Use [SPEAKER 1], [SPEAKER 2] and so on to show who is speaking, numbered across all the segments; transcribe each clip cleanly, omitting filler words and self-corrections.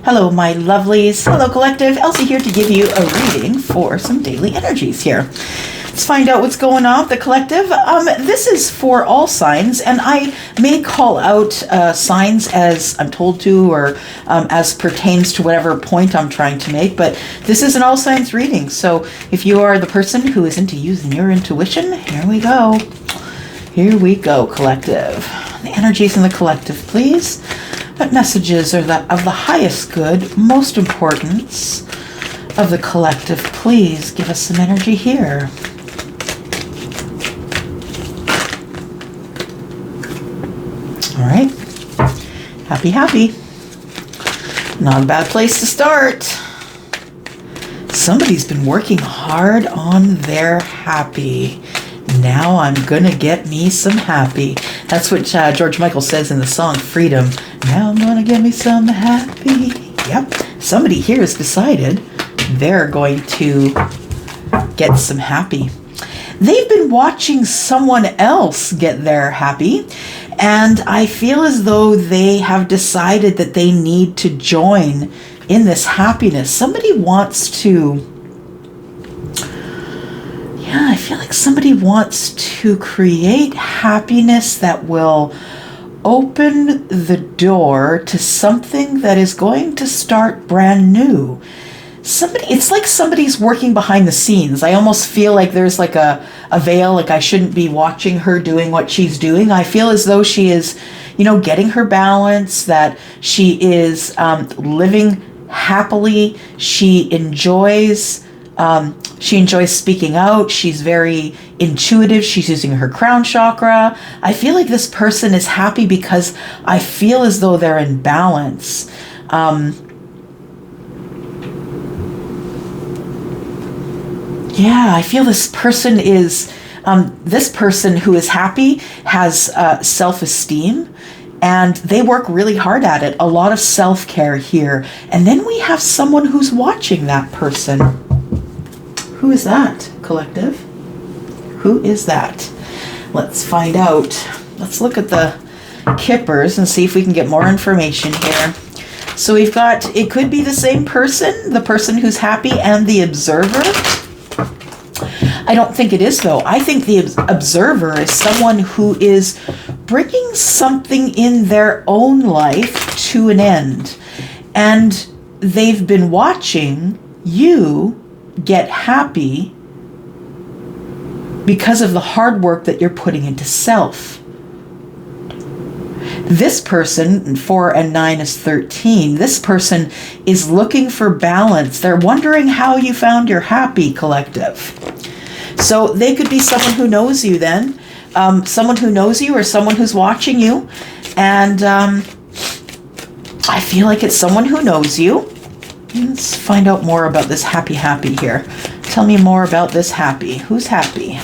[SPEAKER 1] Hello, my lovelies. Hello, collective. Elsie here to give you a reading for some daily energies here. Let's find out what's going on with the collective. This is for all signs, and I may call out signs as I'm told to, or as pertains to whatever point I'm trying to make, but this is an all signs reading. So if you are the person who is into using your intuition, here we go. Here we go, collective. The energies in the collective, please. What messages are of the highest good, most importance of the collective? Please give us some energy here. All right. Happy. Not a bad place to start. Somebody's been working hard on their happy. Now I'm gonna get me some happy. That's what George Michael says in the song Freedom. Now I'm gonna get me some happy. Yep. Somebody here has decided they're going to get some happy. They've been watching someone else get their happy, and I feel as though they have decided that they need to join in this happiness. Somebody wants to... I feel like somebody wants to create happiness that will open the door to something that is going to start brand new. It's like somebody's working behind the scenes. I almost feel like there's like a veil, like I shouldn't be watching her doing what she's doing. I feel as though she is, getting her balance, that she is living happily. She enjoys speaking out. She's very intuitive. She's using her crown chakra. I feel like this person is happy because I feel as though they're in balance. I feel this person is, this person who is happy has self-esteem, and they work really hard at it. A lot of self-care here. And then we have someone who's watching that person. Who is that, collective? Who is that? Let's find out. Let's look at the kippers and see if we can get more information here. So we've got, it could be the same person, the person who's happy, and the observer. I don't think it is, though. I think the observer is someone who is bringing something in their own life to an end. And they've been watching you get happy because of the hard work that you're putting into self. This person, 4 and 9 is 13, this person is looking for balance. They're wondering how you found your happy, collective. So they could be someone who knows you then, someone who knows you or someone who's watching you. And I feel like it's someone who knows you. Let's find out more about this happy here. Tell me more about this happy. Who's happy?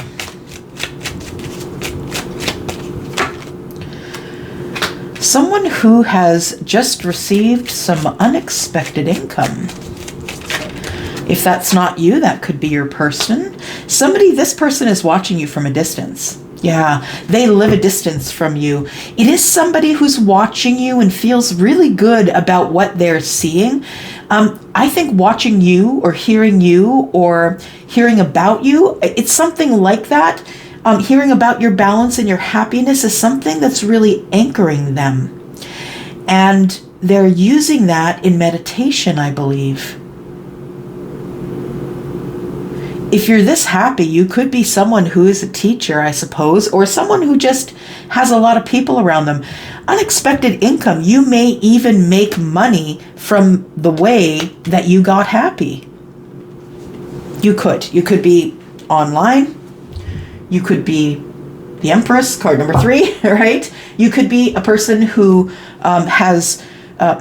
[SPEAKER 1] Someone who has just received some unexpected income. If that's not you, that could be your person. This person is watching you from a distance. Yeah, they live a distance from you. It is somebody who's watching you and feels really good about what they're seeing. I think watching you or hearing about you, it's something like that. Hearing about your balance and your happiness is something that's really anchoring them. And they're using that in meditation, I believe. If you're this happy, you could be someone who is a teacher, I suppose, or someone who just has a lot of people around them. Unexpected income. You may even make money from the way that you got happy. You could be online. You could be the Empress, card number 3, right? You could be a person who has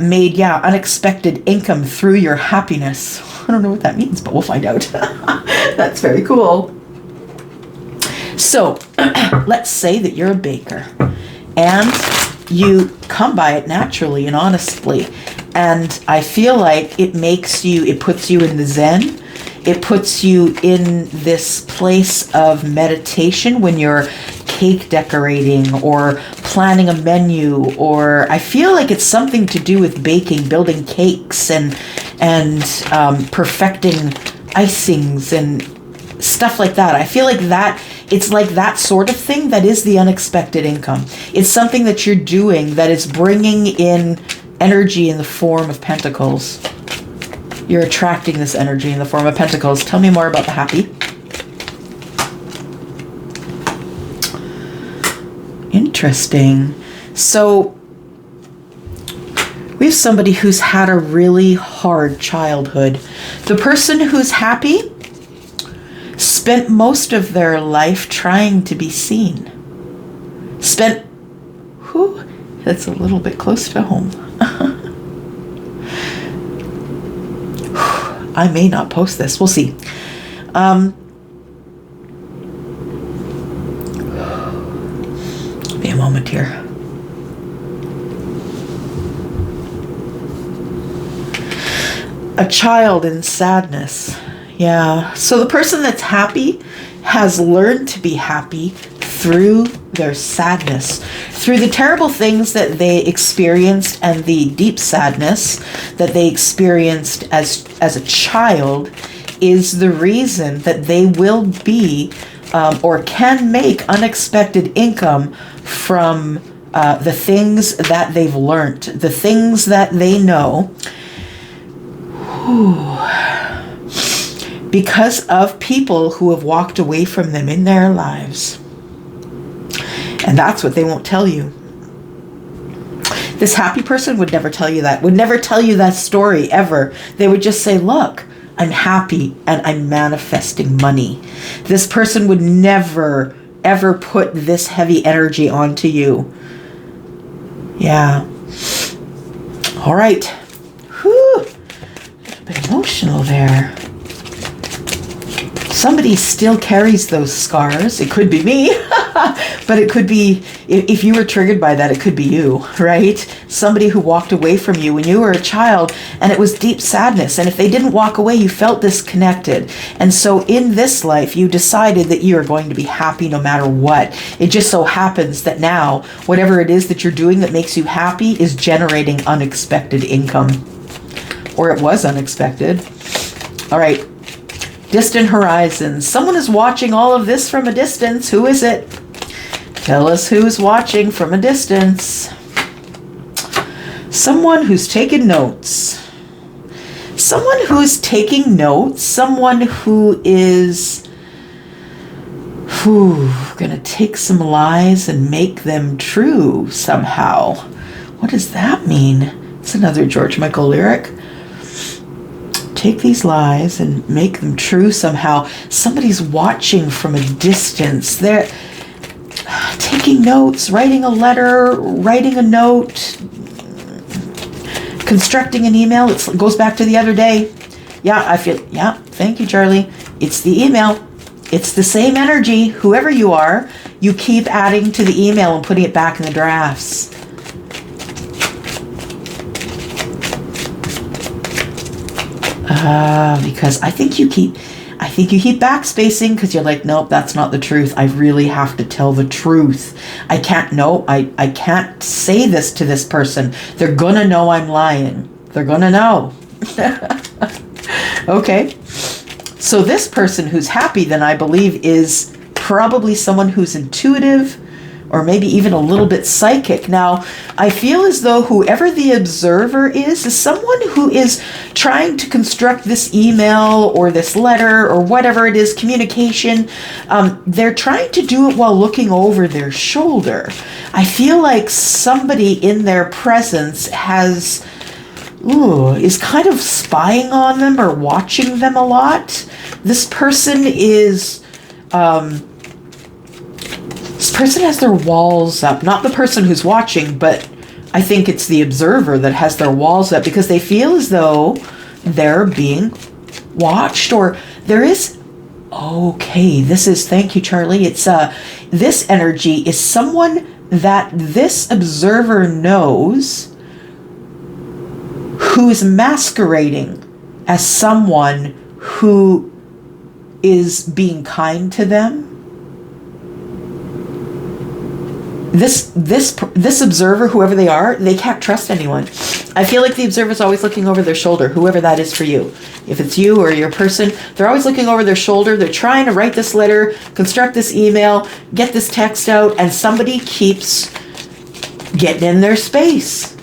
[SPEAKER 1] made, unexpected income through your happiness. I don't know what that means, but we'll find out. That's very cool. So let's say that you're a baker and you come by it naturally and honestly. And I feel like it puts you in the Zen. It puts you in this place of meditation when you're cake decorating or planning a menu, or I feel like it's something to do with baking, building cakes and perfecting icings and stuff like that. I feel like that it's like that sort of thing that is the unexpected income. It's something that you're doing that is bringing in energy in the form of pentacles. You're attracting this energy in the form of pentacles. Tell me more about the happy. Interesting. So we have somebody who's had a really hard childhood. The person who's happy spent most of their life trying to be seen. That's a little bit close to home. I may not post this. We'll see. Be a moment here. A child in sadness. Yeah. So the person that's happy has learned to be happy through their sadness, through the terrible things that they experienced and the deep sadness that they experienced as a child is the reason that they will be or can make unexpected income from the things that they've learned, the things that they know. Because of people who have walked away from them in their lives. And that's what they won't tell you. This happy person would never tell you that, would never tell you that story ever. They would just say, look, I'm happy and I'm manifesting money. This person would never, ever put this heavy energy onto you. Yeah. All right. Whew. A little bit emotional there. Somebody still carries those scars. It could be me, but it could be, if you were triggered by that, it could be you, right? Somebody who walked away from you when you were a child, and it was deep sadness. And if they didn't walk away, you felt disconnected. And so in this life, you decided that you are going to be happy no matter what. It just so happens that now, whatever it is that you're doing that makes you happy is generating unexpected income. Or it was unexpected. All right. Distant horizons. Someone is watching all of this from a distance. Who is it? Tell us who's watching from a distance. Someone who's taking notes. Someone who's taking notes. Someone who is gonna take some lies and make them true somehow. What does that mean? It's another George Michael lyric. Take these lies and make them true somehow. Somebody's watching from a distance. They're taking notes, writing a letter, writing a note, constructing an email. It goes back to the other day. Yeah, thank you, Charlie. It's the email. It's the same energy. Whoever you are, you keep adding to the email and putting it back in the drafts. Because I think you keep backspacing because you're like, nope, that's not the truth. I really have to tell the truth. I can't say this to this person. They're gonna know I'm lying. They're gonna know. Okay. So this person who's happy, then I believe is probably someone who's intuitive, or maybe even a little bit psychic. Now, I feel as though whoever the observer is someone who is trying to construct this email or this letter or whatever it is, communication. They're trying to do it while looking over their shoulder. I feel like somebody in their presence is kind of spying on them or watching them a lot. This person has their walls up. Not the person who's watching, but I think it's the observer that has their walls up because they feel as though they're being watched, or there is, thank you, Charlie. It's, this energy is someone that this observer knows who is masquerading as someone who is being kind to them. this observer, whoever they are, they can't trust anyone. I feel like the observer is always looking over their shoulder, whoever that is for you. If it's you or your person, they're always looking over their shoulder. They're trying to write this letter, construct this email, get this text out, and somebody keeps getting in their space.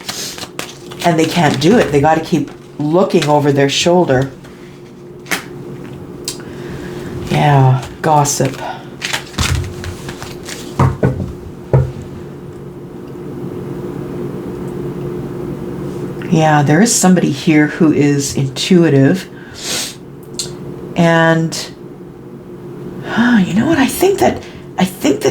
[SPEAKER 1] And they can't do it. They got to keep looking over their shoulder. Yeah, gossip. Yeah, there is somebody here who is intuitive. And you know what? I think that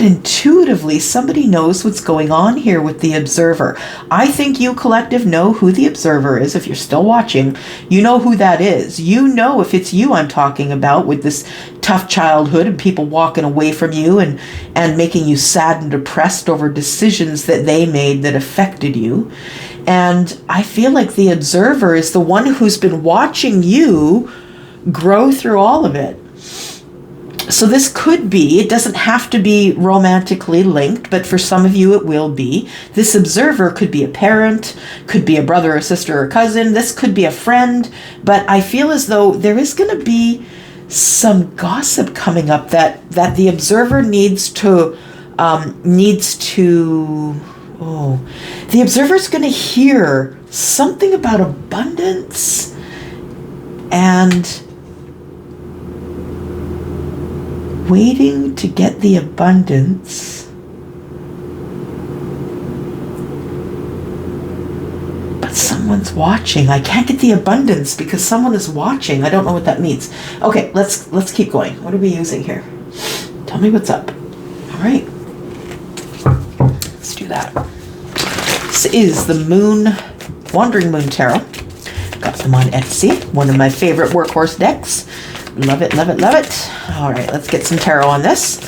[SPEAKER 1] intuitively somebody knows what's going on here with the observer. I think you collective know who the observer is. If you're still watching, you know who that is. You know if it's you I'm talking about with this tough childhood and people walking away from you and making you sad and depressed over decisions that they made that affected you. And I feel like the observer is the one who's been watching you grow through all of it. So this could be, it doesn't have to be romantically linked, but for some of you it will be. This observer could be a parent, could be a brother or sister or cousin. This could be a friend, but I feel as though there is going to be some gossip coming up that the observer needs to the observer's going to hear something about abundance and waiting to get the abundance, but someone's watching. I can't get the abundance because someone is watching. I don't know what that means. Okay, let's keep going. What are we using here? Tell me what's up. All right, let's do that. This is the Wandering Moon Tarot. Got them on Etsy. One of my favorite workhorse decks. Love it, love it, love it. All right, let's get some tarot on this.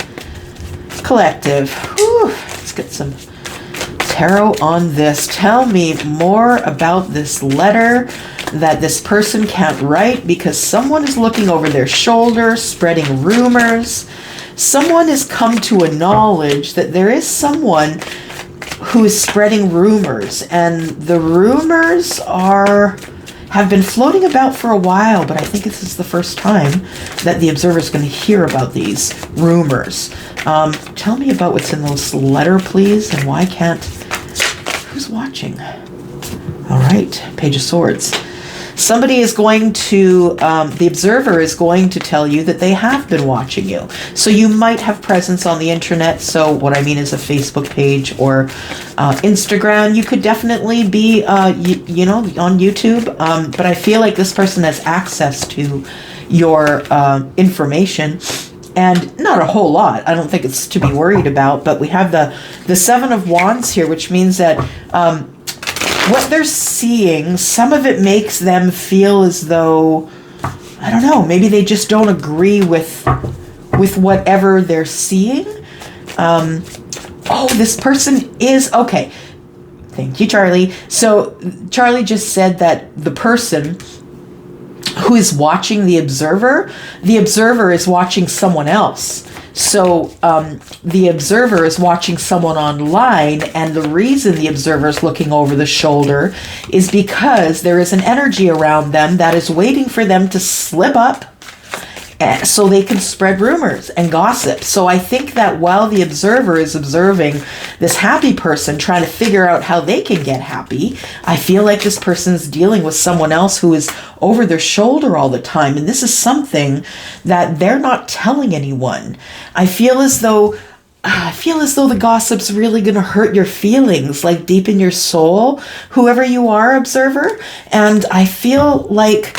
[SPEAKER 1] Collective. Whew, let's get some tarot on this. Tell me more about this letter that this person can't write because someone is looking over their shoulder, spreading rumors. Someone has come to a knowledge that there is someone who is spreading rumors, and the rumors have been floating about for a while, but I think this is the first time that the observer is going to hear about these rumors. Tell me about what's in this letter, please, and why can't... Who's watching? All right, Page of Swords. Somebody is going to, the observer is going to tell you that they have been watching you. So you might have presence on the internet. So what I mean is a Facebook page or Instagram. You could definitely be, you know, on YouTube. But I feel like this person has access to your information. And not a whole lot. I don't think it's to be worried about. But we have the Seven of Wands here, which means that... what they're seeing, some of it makes them feel as though, I don't know, maybe they just don't agree with whatever they're seeing. This person is, okay. Thank you, Charlie. So Charlie just said that the person who is watching the observer is watching someone else. So the observer is watching someone online, and the reason the observer is looking over the shoulder is because there is an energy around them that is waiting for them to slip up so they can spread rumors and gossip. So I think that while the observer is observing this happy person trying to figure out how they can get happy, I feel like this person's dealing with someone else who is over their shoulder all the time. And this is something that they're not telling anyone. I feel as though the gossip's really going to hurt your feelings, like deep in your soul, whoever you are, observer. And I feel like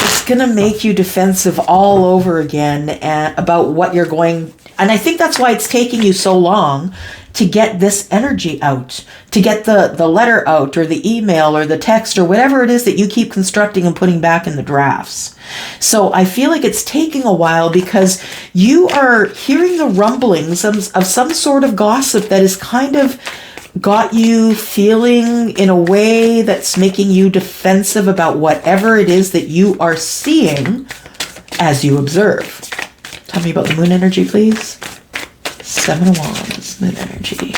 [SPEAKER 1] it's going to make you defensive all over again about what you're going. And I think that's why it's taking you so long to get this energy out, to get the letter out or the email or the text or whatever it is that you keep constructing and putting back in the drafts. So I feel like it's taking a while because you are hearing the rumblings of some sort of gossip that is kind of got you feeling in a way that's making you defensive about whatever it is that you are seeing as you observe. Tell me about the moon energy, please. Seven of Wands, moon energy.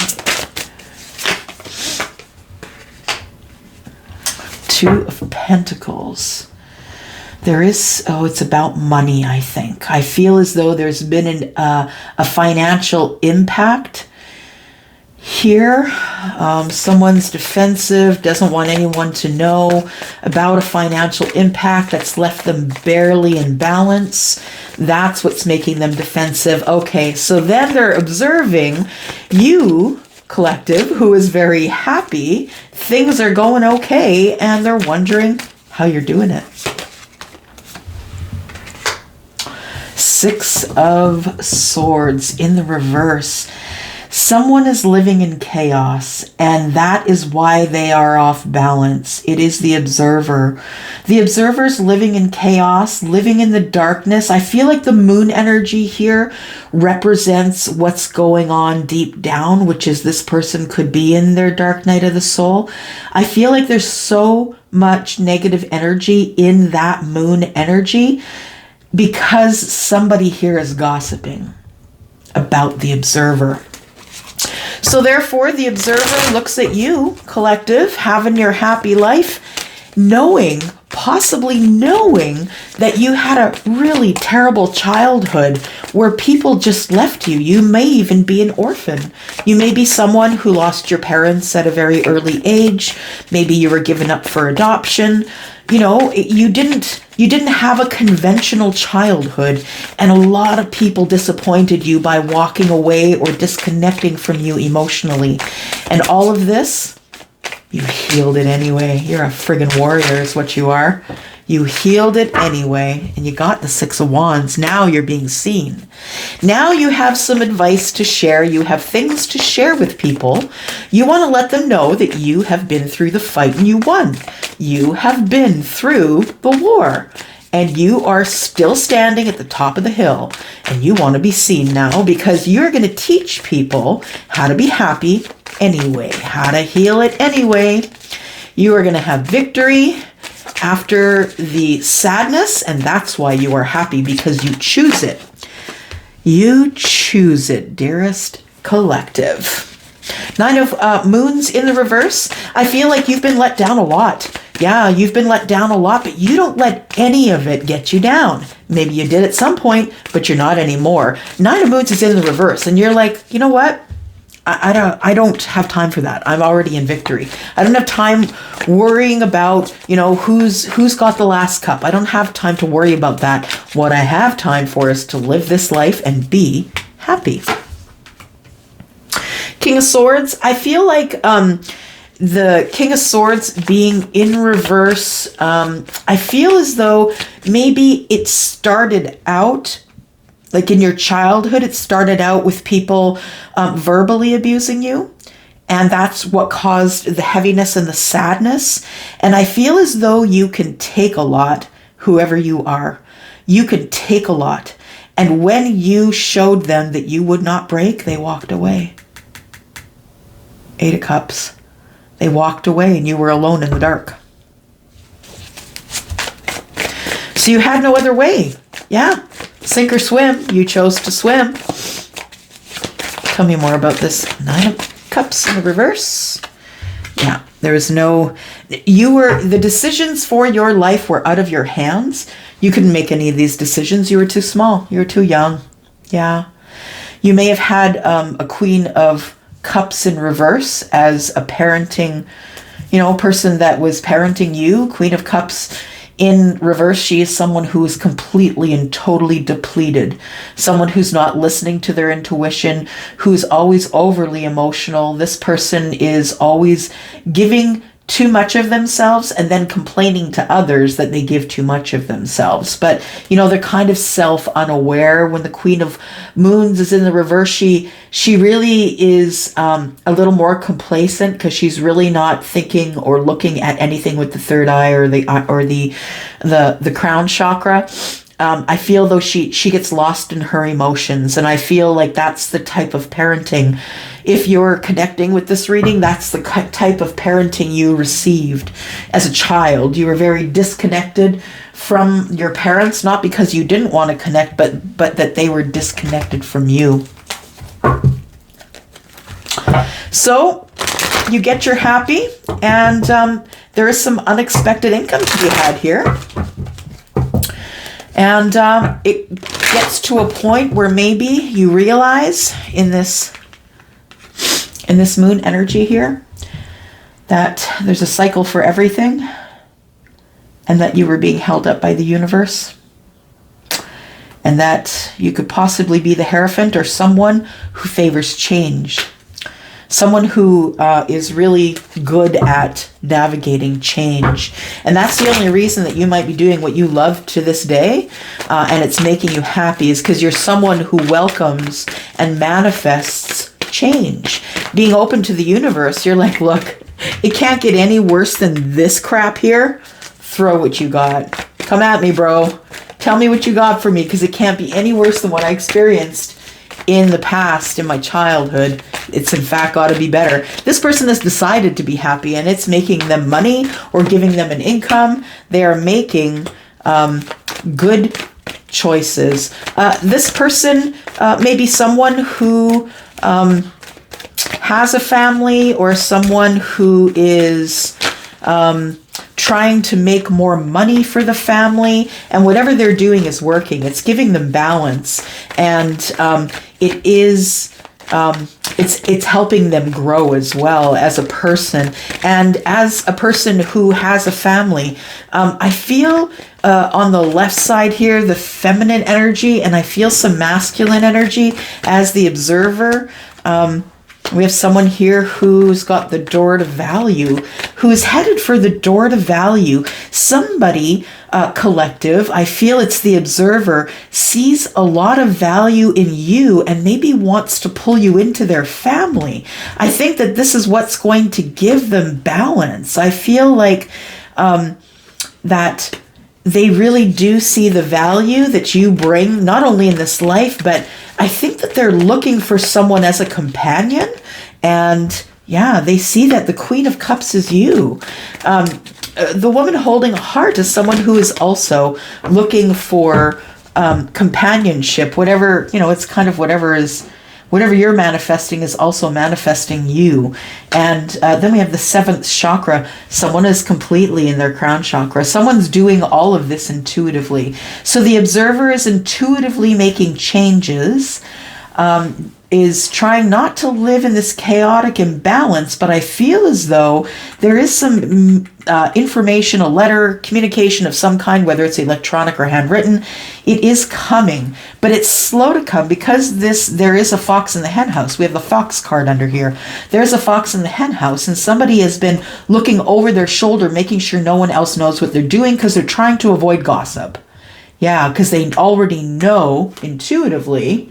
[SPEAKER 1] Two of Pentacles. There is, it's about money, I think. I feel as though there's been a financial impact here. Someone's defensive, doesn't want anyone to know about a financial impact that's left them barely in balance. That's what's making them defensive. Okay, so then they're observing you, collective, who is very happy. Things are going okay, and they're wondering how you're doing it. Six of Swords in the reverse. Someone is living in chaos, and that is why they are off balance. It is the observer. The observer's living in chaos, living in the darkness. I feel like the moon energy here represents what's going on deep down, which is this person could be in their dark night of the soul. I feel like there's so much negative energy in that moon energy because somebody here is gossiping about the observer. So therefore, the observer looks at you, collective, having your happy life, possibly knowing that you had a really terrible childhood where people just left you. You may even be an orphan. You may be someone who lost your parents at a very early age. Maybe you were given up for adoption. You didn't have a conventional childhood, and a lot of people disappointed you by walking away or disconnecting from you emotionally. And all of this, you healed it anyway. You're a friggin' warrior is what you are. You healed it anyway, and you got the Six of Wands. Now you're being seen. Now you have some advice to share. You have things to share with people. You want to let them know that you have been through the fight and you won. You have been through the war, and you are still standing at the top of the hill, and you want to be seen now because you're going to teach people how to be happy anyway, how to heal it anyway. You are going to have victory after the sadness, and that's why you are happy, because you choose it. You choose it, dearest collective. Nine of Moons in the reverse. I feel like you've been let down a lot. Yeah, you've been let down a lot, but you don't let any of it get you down. Maybe you did at some point, but you're not anymore. Nine of Moons is in the reverse, and you're like, you know what? I don't have time for that. I'm already in victory. I don't have time worrying about, who's got the last cup. I don't have time to worry about that. What I have time for is to live this life and be happy. King of Swords. I feel like the King of Swords being in reverse, I feel as though maybe it started out like in your childhood, it started out with people verbally abusing you. And that's what caused the heaviness and the sadness. And I feel as though you can take a lot, whoever you are. You can take a lot. And when you showed them that you would not break, they walked away. Eight of Cups. They walked away and you were alone in the dark. So you had no other way. Yeah. Sink or swim. You chose to swim. Tell me more about this Nine of Cups in the reverse. Yeah, there is no... the decisions for your life were out of your hands. You couldn't make any of these decisions. You were too small. You were too young. Yeah. You may have had a Queen of Cups in reverse as a parenting, person that was parenting you. Queen of Cups in reverse, she is someone who is completely and totally depleted. Someone who's not listening to their intuition, who's always overly emotional. This person is always giving too much of themselves and then complaining to others that they give too much of themselves. But, they're kind of self-unaware. When the Queen of Moons is in the reverse, she really is a little more complacent because she's really not thinking or looking at anything with the third eye or the crown chakra. I feel though she gets lost in her emotions, and I feel like that's the type of parenting. If you're connecting with this reading, that's the type of parenting you received as a child. You were very disconnected from your parents, not because you didn't want to connect, but that they were disconnected from you. So you get your happy, and there is some unexpected income to be had here. And it gets to a point where maybe you realize in this moon energy here that there's a cycle for everything, and that you were being held up by the universe, and that you could possibly be the Hierophant, or someone who favors change. Someone who is really good at navigating change. And that's the only reason that you might be doing what you love to this day, and it's making you happy, is because you're someone who welcomes and manifests change. Being open to the universe, you're like, look, it can't get any worse than this crap here. Throw what you got. Come at me, bro. Tell me what you got for me, because it can't be any worse than what I experienced in the past, in my childhood. It's in fact got to be better. This person has decided to be happy, and it's making them money or giving them an income. They are making good choices. This person may be someone who has a family, or someone who is trying to make more money for the family, and whatever they're doing is working. It's giving them balance, and it is it's helping them grow as well as a person. And as a person who has a family, I feel on the left side here the feminine energy, and I feel some masculine energy as the observer. We have someone here who's got the door to value, who's headed for the door to value. Somebody, collective, I feel it's the observer, sees a lot of value in you and maybe wants to pull you into their family. I think that this is what's going to give them balance. I feel like that they really do see the value that you bring, not only in this life, but I think that they're looking for someone as a companion. And yeah, they see that the Queen of Cups is you. The woman holding a heart is someone who is also looking for companionship. Whatever, it's kind of whatever you're manifesting is also manifesting you. And then we have the 7th chakra. Someone is completely in their crown chakra. Someone's doing all of this intuitively. So the observer is intuitively making changes, is trying not to live in this chaotic imbalance, but I feel as though there is some information, a letter, communication of some kind, whether it's electronic or handwritten. It is coming, but it's slow to come because there is a fox in the hen house. We have the fox card under here. There's a fox in the hen house, and somebody has been looking over their shoulder, making sure no one else knows what they're doing, because they're trying to avoid gossip. Yeah, because they already know intuitively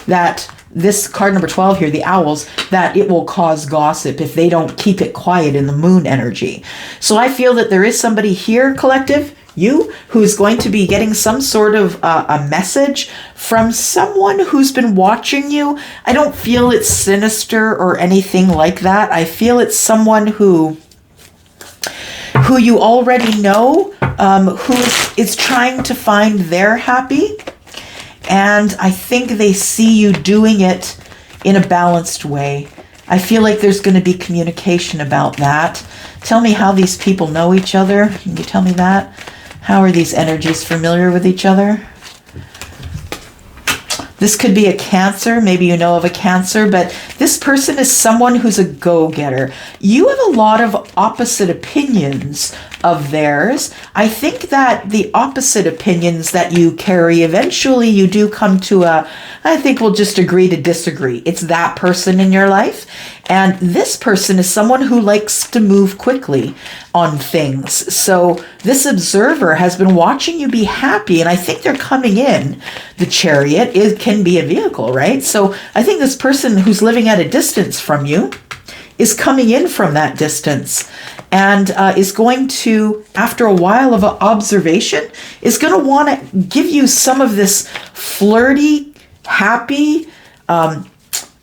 [SPEAKER 1] that this card number 12 here, the owls, that it will cause gossip if they don't keep it quiet in the moon energy. So I feel that there is somebody here, collective, you, who's going to be getting some sort of a message from someone who's been watching you. I don't feel it's sinister or anything like that. I feel it's someone who you already know, who is trying to find their happy. And I think they see you doing it in a balanced way. I feel like there's going to be communication about that. Tell me how these people know each other. Can you tell me that? How are these energies familiar with each other? This could be a Cancer. Maybe you know of a Cancer, but this person is someone who's a go-getter. You have a lot of opposite opinions of theirs. I think that the opposite opinions that you carry, eventually you do come to I think we'll just agree to disagree. It's that person in your life. And this person is someone who likes to move quickly on things. So this observer has been watching you be happy, and I think they're coming in. The Chariot, it can be a vehicle, right? So I think this person who's living at a distance from you is coming in from that distance, and is going to, after a while of observation, is going to want to give you some of this flirty, happy,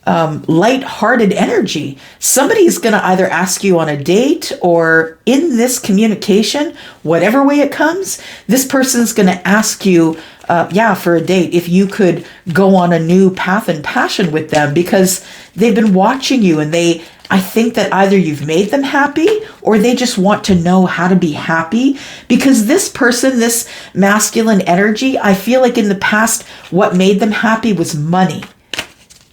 [SPEAKER 1] light-hearted energy. Somebody's going to either ask you on a date, or in this communication, whatever way it comes, this person's going to ask you, for a date, if you could go on a new path and passion with them, because they've been watching you, and they I think that either you've made them happy or they just want to know how to be happy, because this person, this masculine energy, I feel like in the past, what made them happy was money.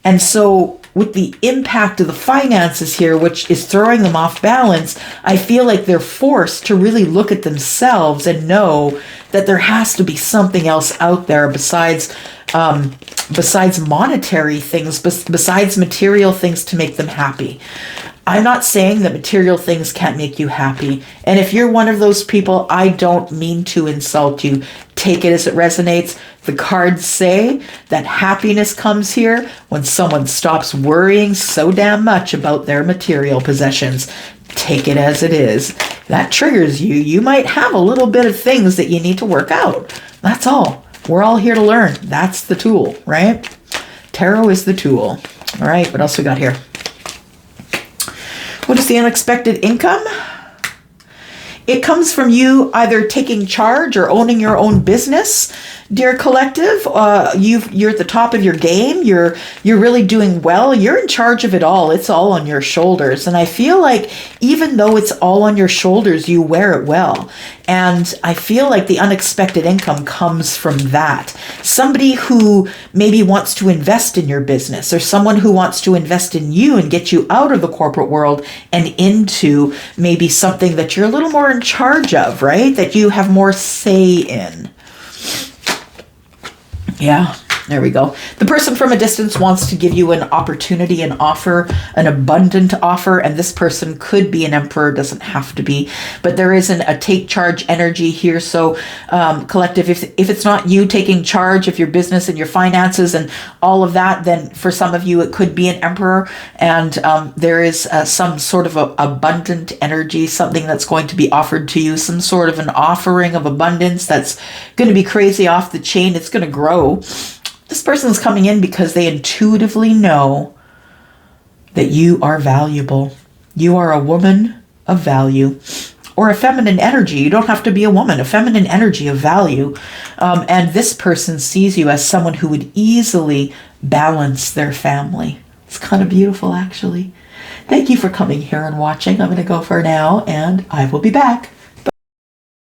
[SPEAKER 1] And so with the impact of the finances here, which is throwing them off balance, I feel like they're forced to really look at themselves and know that there has to be something else out there besides monetary things, besides material things to make them happy. I'm not saying that material things can't make you happy. And if you're one of those people, I don't mean to insult you. Take it as it resonates. The cards say that happiness comes here when someone stops worrying so damn much about their material possessions. Take it as it is. That triggers you. You might have a little bit of things that you need to work out. That's all. We're all here to learn. That's the tool, right? Tarot is the tool. All right, what else we got here? What is the unexpected income? It comes from you either taking charge or owning your own business, dear collective. You're at the top of your game. You're really doing well. You're in charge of it all. It's all on your shoulders. And I feel like even though it's all on your shoulders, you wear it well. And I feel like the unexpected income comes from that. Somebody who maybe wants to invest in your business, or someone who wants to invest in you and get you out of the corporate world and into maybe something that you're a little more in charge of, right? That you have more say in. Yeah, there we go. The person from a distance wants to give you an opportunity, an offer, an abundant offer, and this person could be an emperor, doesn't have to be, but there isn't a take charge energy here. So collective, if it's not you taking charge of your business and your finances and all of that, then for some of you, it could be an emperor, and there is some sort of a abundant energy, something that's going to be offered to you, some sort of an offering of abundance that's going to be crazy off the chain. It's going to grow. This person's coming in because they intuitively know that you are valuable. You are a woman of value, or a feminine energy. You don't have to be a woman, a feminine energy of value. And this person sees you as someone who would easily balance their family. It's kind of beautiful, actually. Thank you for coming here and watching. I'm going to go for now, and I will be back.